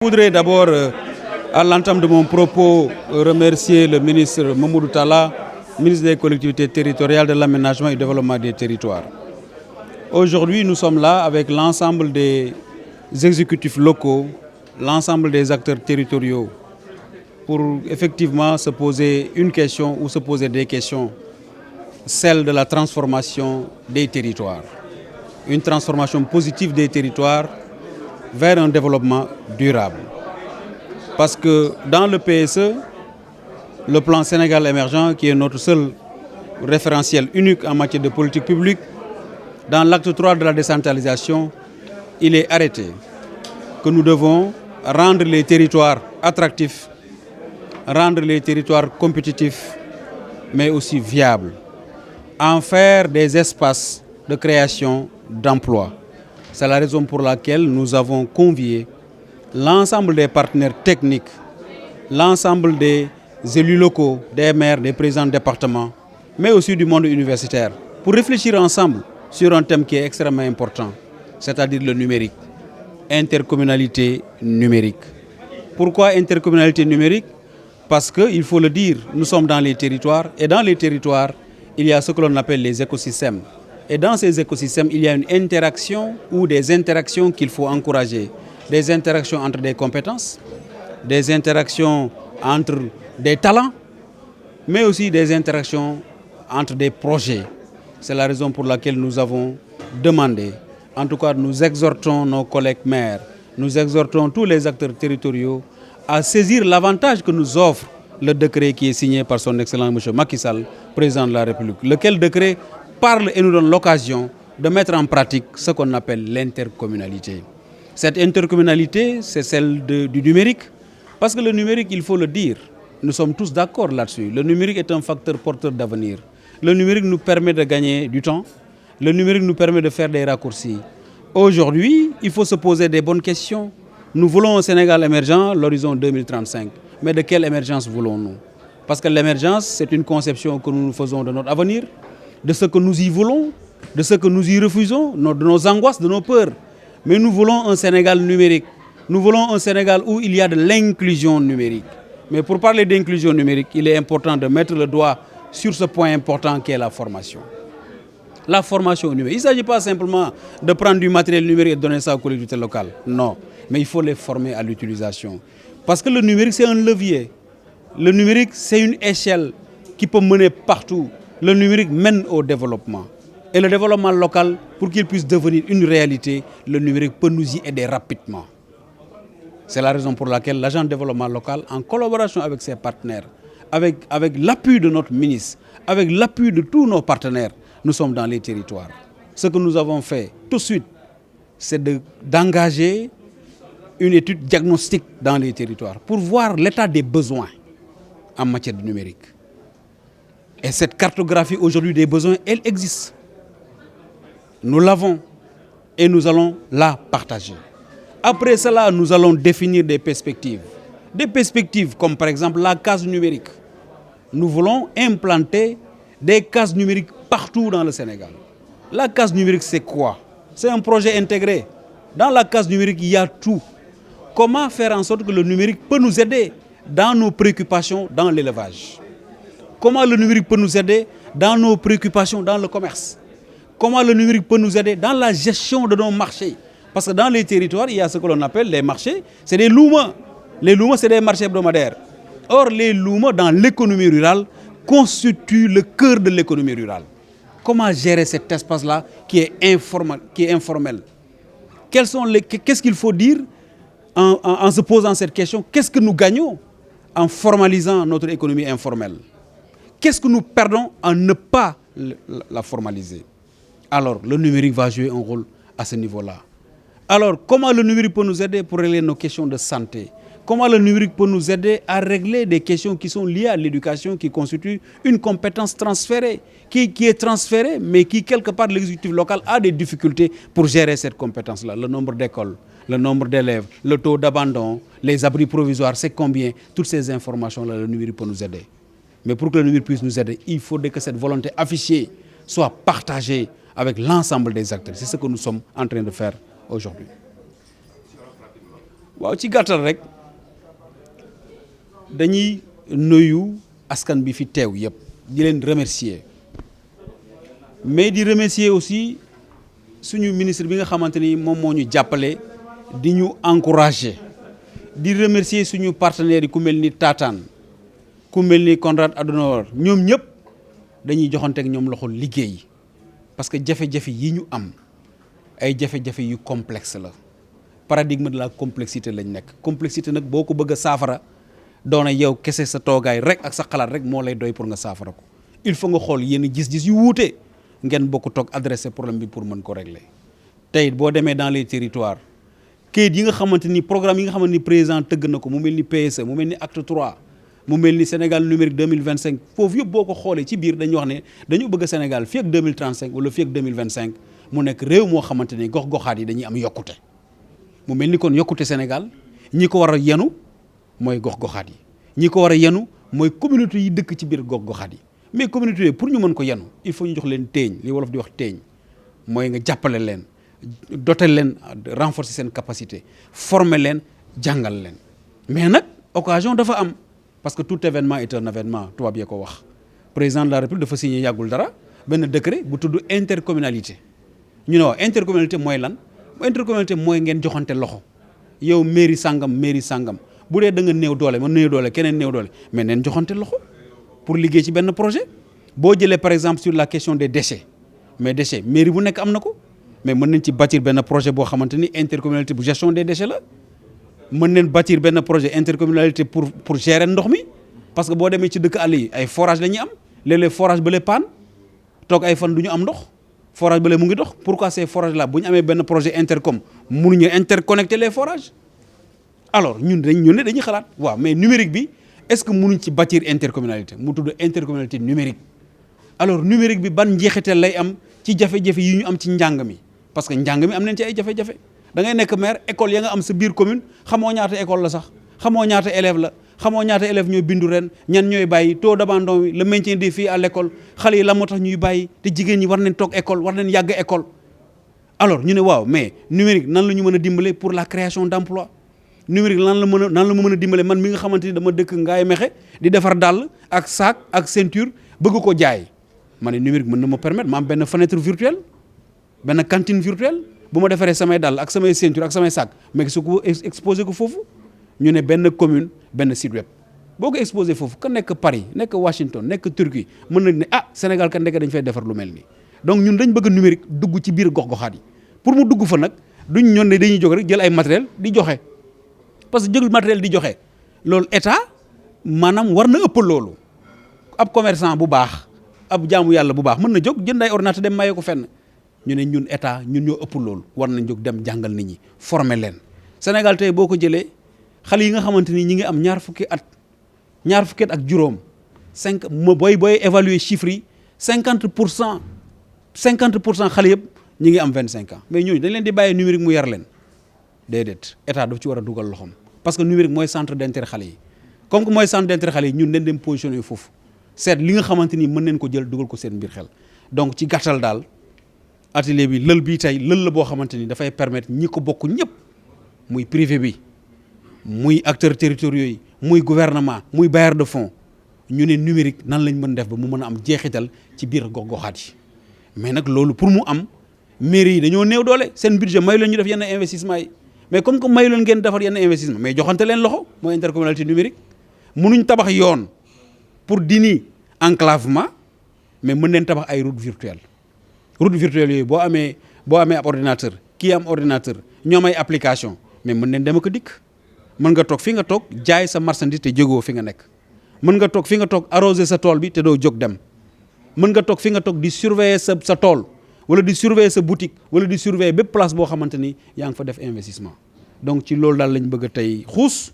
voudrais d'abord, à l'entame de mon propos, remercier le ministre Mamadou Talla, ministre des collectivités territoriales, de l'aménagement et du développement des territoires. Aujourd'hui, nous sommes là avec l'ensemble des exécutifs locaux, l'ensemble des acteurs territoriaux, pour effectivement se poser une question ou se poser des questions, celle de la transformation des territoires. Une transformation positive des territoires vers un développement durable. Parce que dans le PSE, le plan Sénégal émergent, qui est notre seul référentiel unique en matière de politique publique, dans l'acte 3 de la décentralisation, il est arrêté que nous devons rendre les territoires attractifs, rendre les territoires compétitifs, mais aussi viables, en faire des espaces de création d'emplois. C'est la raison pour laquelle nous avons convié l'ensemble des partenaires techniques, l'ensemble des élus locaux, des maires, des présidents de département, mais aussi du monde universitaire, pour réfléchir ensemble sur un thème qui est extrêmement important, c'est-à-dire le numérique, intercommunalité numérique. Pourquoi intercommunalité numérique? Parce qu'il faut le dire, nous sommes dans les territoires, et dans les territoires, il y a ce que l'on appelle les écosystèmes. Et dans ces écosystèmes, il y a une interaction ou des interactions qu'il faut encourager. Des interactions entre des compétences, des interactions entre des talents, mais aussi des interactions entre des projets. C'est la raison pour laquelle nous avons demandé, en tout cas nous exhortons nos collègues maires, nous exhortons tous les acteurs territoriaux à saisir l'avantage que nous offre le décret qui est signé par son Excellence M. Macky Sall, président de la République. Lequel décret parle et nous donne l'occasion de mettre en pratique ce qu'on appelle l'intercommunalité. Cette intercommunalité, c'est celle du numérique, parce que le numérique, il faut le dire, nous sommes tous d'accord là-dessus. Le numérique est un facteur porteur d'avenir. Le numérique nous permet de gagner du temps, le numérique nous permet de faire des raccourcis. Aujourd'hui, il faut se poser des bonnes questions. Nous voulons un Sénégal émergent, l'horizon 2035. Mais de quelle émergence voulons-nous? Parce que l'émergence, c'est une conception que nous faisons de notre avenir, de ce que nous y voulons, de ce que nous y refusons, de nos angoisses, de nos peurs. Mais nous voulons un Sénégal numérique. Nous voulons un Sénégal où il y a de l'inclusion numérique. Mais pour parler d'inclusion numérique, il est important de mettre le doigt sur ce point important qui est la formation. La formation numérique. Il ne s'agit pas simplement de prendre du matériel numérique et de donner ça aux collectivités locales. Non, mais il faut les former à l'utilisation. Parce que le numérique, c'est un levier. Le numérique, c'est une échelle qui peut mener partout. Le numérique mène au développement. Et le développement local, pour qu'il puisse devenir une réalité, le numérique peut nous y aider rapidement. C'est la raison pour laquelle l'agent de développement local, en collaboration avec ses partenaires, avec l'appui de notre ministre, avec l'appui de tous nos partenaires, nous sommes dans les territoires. Ce que nous avons fait tout de suite, c'est d'engager une étude diagnostique dans les territoires pour voir l'état des besoins en matière de numérique. Et cette cartographie aujourd'hui des besoins, elle existe. Nous l'avons et nous allons la partager. Après cela, nous allons définir des perspectives. Des perspectives comme par exemple la case numérique. Nous voulons implanter des cases numériques partout dans le Sénégal. La case numérique, c'est quoi? C'est un projet intégré. Dans la case numérique, il y a tout. Comment faire en sorte que le numérique peut nous aider dans nos préoccupations dans l'élevage? Comment le numérique peut nous aider dans nos préoccupations dans le commerce? Comment le numérique peut nous aider dans la gestion de nos marchés? Parce que dans les territoires, il y a ce que l'on appelle les marchés, c'est des louma. Les louma, c'est des marchés hebdomadaires. Or, les louma, dans l'économie rurale, constituent le cœur de l'économie rurale. Comment gérer cet espace-là qui est informel? Qu'est-ce qu'il faut dire en se posant cette question? Qu'est-ce que nous gagnons en formalisant notre économie informelle? Qu'est-ce que nous perdons en ne pas la formaliser? Alors, le numérique va jouer un rôle à ce niveau-là. Alors, comment le numérique peut nous aider pour régler nos questions de santé? Comment le numérique peut nous aider à régler des questions qui sont liées à l'éducation, qui constituent une compétence transférée, qui est transférée, mais qui, quelque part, l'exécutif local a des difficultés pour gérer cette compétence-là. Le nombre d'écoles, le nombre d'élèves, le taux d'abandon, les abris provisoires, c'est combien? Toutes ces informations-là, le numérique peut nous aider. Mais pour que le numérique puisse nous aider, il faudrait que cette volonté affichée soit partagée avec l'ensemble des acteurs. C'est ce que nous sommes en train de faire aujourd'hui. waaw ci gàttal rek dañuy nuyu askan bi fi teew yëpp di leen remercier mais di remercier aussi suñu ministre bi nga xamante ni moom moo ñu jàppale di ñu encourager di remercier suñu partenaires yi ku mel ni Tatane ku mel ni Konrad Adenauer ñoom ñëpp dañuy joxante ak ñoom loxo liggéey parce que jafe-jafe yi ñu am ay jafe-jafe yu complexe la paradigme de la complexité lañ nekk complexité nag boo ko bëgg a saafara doona yow kese sa toogaay rek ak sa xalaat rek moo lay doy pour nga saafara ko il faut nga xool yenn gis-gis yu wuute ngeen bokk toog adressé problème bi pour mën ko régler tey boo demee dans les territoires kayit yi nga xamante ni programme yi nga xamante ni président tëgg na ko mu mel ni PSE mu mel ni acte 3 mu mel ni Sénégal numérique 2025 foofu yëpp boo ko xoolee ci biir dañuy wax ne dañu bëgg Sénégal fii ak 2035 wala fii ak 2025 mu nekk réew moo xamante ni gox-goxaat yi dañuy am yokkute mu mel ni kon yokkute Sénégal ñi ko war a yenu mooy gox-goxaat yi ñi ko war a yenu mooy communauté yi dëkk ci biir gox-goxaat yi mais communauté yi pour ñu mën ko yenu il faut ñu jox leen teeñ li wolof di wax teeñ mooy nga jàppale leen doter leen renforcer seen capacité former leen jàngal leen mais nag occasion dafa am parce que tout événement est un événement tubaab yee ko wax président de la République dafa signé yàggul dara benn décret bu tudd intercommunalité ñu ne waaw intercommunalité mooy lan intercommunalité mooy ngeen joxante loxo yow mairie sangam bu dee da nga néew doole man néew doole keneen néew doole mais neen joxante loxo pour liggéey ci benn projet boo jëlee par exemple sur la question des déchets mais déchets mairie bu nekk am na ko mais mën nañ ci bâtir benn projet boo xamante ni intercommunalité bu gestion des déchets la mën nañ bâtir benn projet intercommunalité pour gérer ndox mi parce que boo demee ci dëkk àll yi ay forage la ñuy am léeg-léeg forage ba le paan toog ay fan du ñu am ndox forage ba le mu ngi dox pourquoi ces forages là bu ñu amee benn projet intercom mënuñu interconnecter les forages alors ñun ne dañuy xalaat waaw mais numérique bi est-ce que mënuñ ci bâtir intercommunalité mu tudd intercommunalité numérique alors numérique bi ban njeexital lay am ci jafe-jafe yi ñu am ci njàng mi parce que njàng mi am nañ ci ay jafe-jafe da ngay nekk maire école ya nga am sa biir commune xamoo ñaata école la sax xamoo ñaata élève la xamoo ñaata élève ñooy bindu ren ñan ñooy bàyyi taux d'abandon bi le maintien des filles à l'école xale yi la moo tax ñuy bàyyi te jigéen ñi war nañ toog école war nañ yàgg école alors ñu ne waaw mais numérique nan la ñu mën a dimbale pour la création d'emploi numérique nan la mën a dimbale man mi nga xamante ni dama dëkk Ngaye Mékhé di defar dàll ak sac ak ceinture bëgg ko jaay ma ne numérique mën na ma permettre ma am benn fenêtre virtuelle benn cantine virtuelle bu ma defaree samay dàll ak samay ceinture ak samay sac mais su ko exposé ko foofu ñu ne benn commune benn site web boo ko exposé foofu ka nekk Paris nekk Washington nekk Turquie mën nañ ne Sénégal ka nekk dañ fay defar lu mel nii donc ñun dañ bëgg numérique dugg ci biir gox-goxaat yi pour mu dugg fa nag duñ ñoon ne dañuy jóg rek jël ay matériel di joxe parce que jël matériel di joxe loolu état maanaam war na ëpp loolu ab commerçant bu baax ab jaamu yàlla bu baax mën na jóg jënd ay ordinateur dem maye ko fenn ñu ne ñun état ñun ñoo ëpp loolu war nañ jóg dem jàngal nit ñi former leen Sénégal tey boo ko jëlee xale yi nga xamante ni ñi ngi am ñaar fukki at ak juróom booy évaluer chiffres yi 50% xale yëpp ñi ngi am 25 ans mais ñooñu dañ leen di bàyyee numérique mu yar leen déedéet état daf ci war a dugal loxoom parce que numérique mooy centre d'intérêt xale yi comme que mooy centre d'intérêt xale yi ñun dañ dem positionné foofu seet li nga xamante ni mën nañ ko jël dugal ko seen mbir xel donc ci gàttal daal atelier bi lël bii tey lël la boo xamante ni dafay permettre ñi ko bokk ñëpp muy privé bi muy acteurs territoriaux yi muy gouvernement muy bailleur de fonds ñu ne numérique nan lañ mën def ba mu mën a am jeexital ci biir gox-goxaat yi mais nag loolu pour mu am mairie yi dañoo néew doole seen budget may leen ñu def yenn investissement yi mais comme que may leen ngeen defar yenn investissement mais joxante leen loxo mooy intercommunalité numérique mënuñ tabax yoon pour dindi enclavement mais mën neen tabax ay route virtuelle yooyu boo amee ab ordinateur kii am ordinateur ñoom ay application mais mën neen dem ak dikk mën nga toog fi nga toog jaay sa marchandise te jógoo fi nga nekk mën nga toog fi nga toog arroser sa tool bi te doo jóg dem mën nga toog fi nga toog di surveiller sa tool wala di surveiller sa boutique wala di surveiller bépp place boo xamante ni yaa ngi fa def investissement donc ci loolu daal lañ bëgg a tey xuus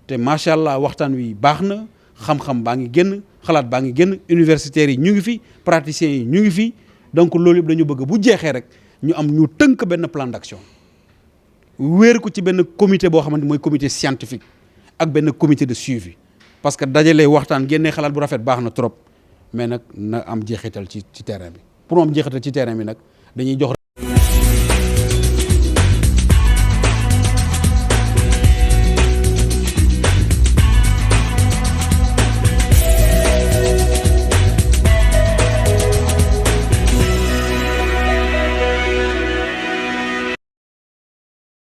te macha allah waxtaan wi baax na xam-xam baa ngi génn xalaat baa ngi génn universitaires yi ñu ngi fi praticiens yi ñu ngi fi donc loolu yëpp dañu bëgg bu jeexee rek ñu tënk benn plan d'action wéer ko ci benn comité boo xamante mooy comité scientifique ak benn comité de suivi parce que dajalee waxtaan génnee xalaat bu rafet baax na trop mais nag na am jeexital ci terrain bi pour mu am jeexital ci terrain bi nag dañuy jox